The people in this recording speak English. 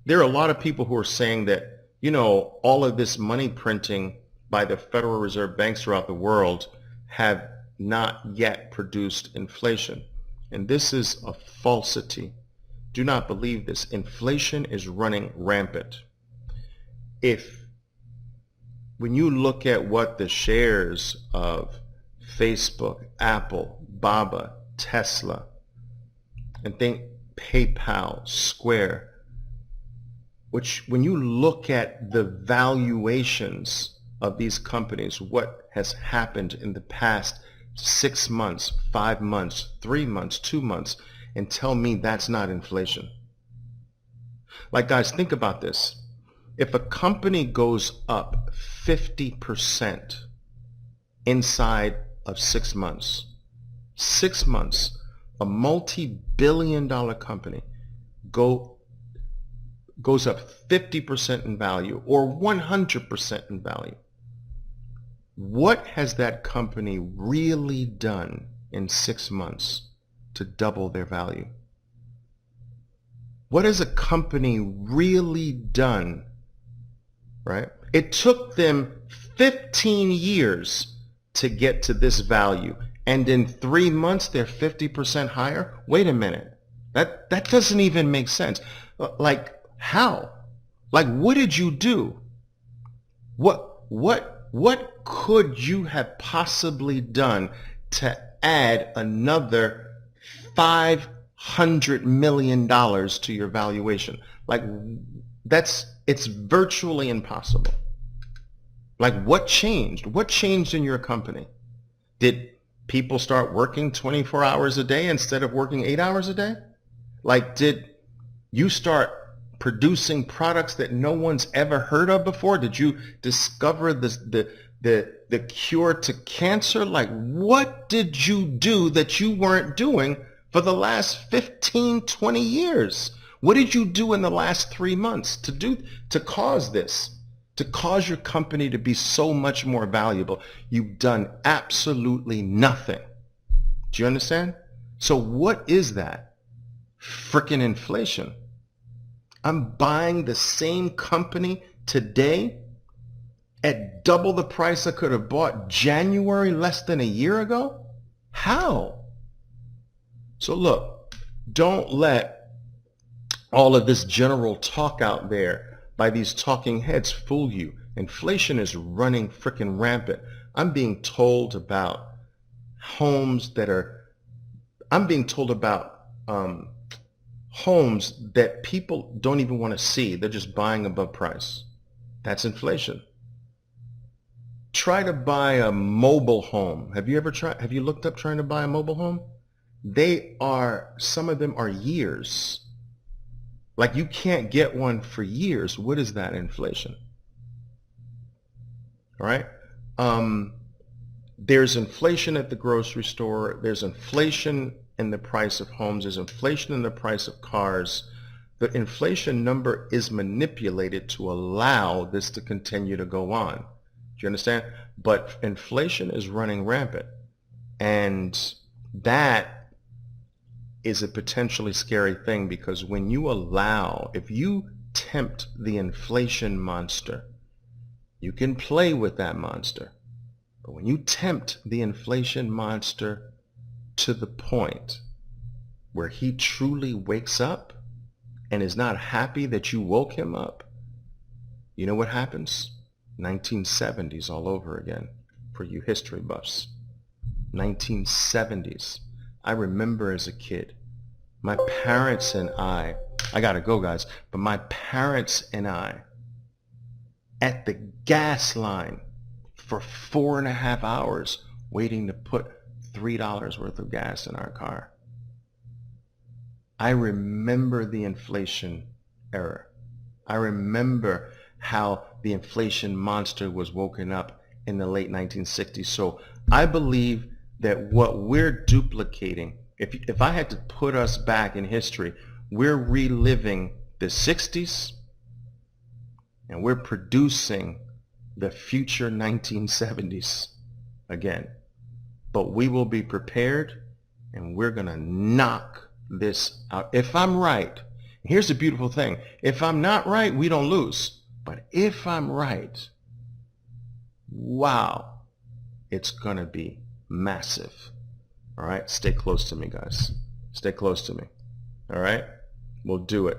There are a lot of people who are saying that, all of this money printing by the Federal Reserve banks throughout the world have not yet produced inflation. And this is a falsity. Do not believe this. Inflation is running rampant. When you look at what the shares of Facebook, Apple, Baba, Tesla, and think PayPal, Square, when you look at the valuations of these companies, what has happened in the past 6 months, 5 months, 3 months, 2 months, and tell me that's not inflation. Like, guys, think about this. If a company goes up 50% inside of 6 months, 6 months, a multi-billion-dollar company goes up 50% in value or 100% in value, what has that company really done in 6 months to double their value? What has a company really done, right? It took them 15 years to get to this value, and in 3 months they're 50% higher? Wait a minute. That doesn't even make sense. Like, how? Like, what did you do? What could you have possibly done to add another $500 million to your valuation? Like, it's virtually impossible. Like, what changed? What changed in your company? Did people start working 24 hours a day instead of working 8 hours a day? Like, did you start producing products that no one's ever heard of before? Did you discover the cure to cancer? Like, what did you do that you weren't doing for the last 15, 20 years? What did you do in the last 3 months to cause this? To cause your company to be so much more valuable? You've done absolutely nothing. Do you understand? So what is that? Frickin' inflation. I'm buying the same company today at double the price I could have bought January less than a year ago? How? So look, don't let all of this general talk out there by these talking heads fool you. Inflation is running frickin' rampant. I'm being told about homes that people don't even want to see. They're just buying above price. That's inflation. Try to buy a mobile home. Have you looked up trying to buy a mobile home? Some of them are years. Like, you can't get one for years. What is that? Inflation. All right? There's inflation at the grocery store. There's inflation in the price of homes. There's inflation in the price of cars. The inflation number is manipulated to allow this to continue to go on. Do you understand? But inflation is running rampant. And that is a potentially scary thing, because if you tempt the inflation monster, you can play with that monster. But when you tempt the inflation monster to the point where he truly wakes up and is not happy that you woke him up, you know what happens? 1970s all over again for you history buffs. 1970s. I remember as a kid, my parents and I gotta go, guys, but my parents and I at the gas line for 4.5 hours waiting to put $3 worth of gas in our car. I remember the inflation era. I remember how the inflation monster was woken up in the late 1960s. So I believe that what we're duplicating, if I had to put us back in history, we're reliving the 60s and we're producing the future 1970s again. But we will be prepared, and we're going to knock this out. If I'm right, Here's the beautiful thing. If I'm not right, we don't lose. But if I'm right, wow, it's going to be massive. All right? Stay close to me, guys. Stay close to me. All right? We'll do it.